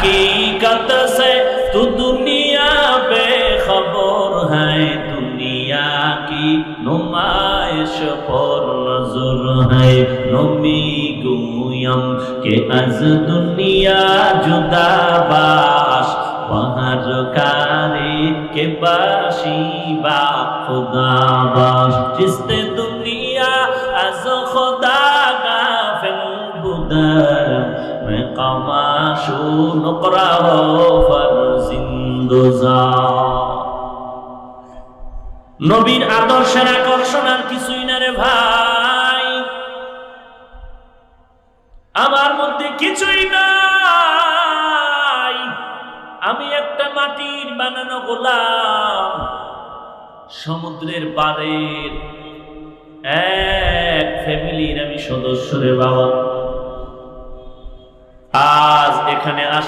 हकीकत से तू दुनिया बेखबर है, दुनिया की नुमाइश पर नजर है। नमी गुयम के अज दुनिया जुदा बाश, बाहर कारी के बाशी बा खुदा बाश। जिसते दुनिया अज खुदा गाफिल बुदर, मैं कमाशू नुकरा हो फरजिंदुजा। নবীর আদর্শের আকর্ষণ আর কিছুই না রে ভাই, আমার মধ্যে কিছুই নাই। আমি একটা মাটির বানানো গোলাম, সমুদ্রের পাড়ের এক ফ্যামিলির আমি সদস্য রে বাবা। আজ এখানে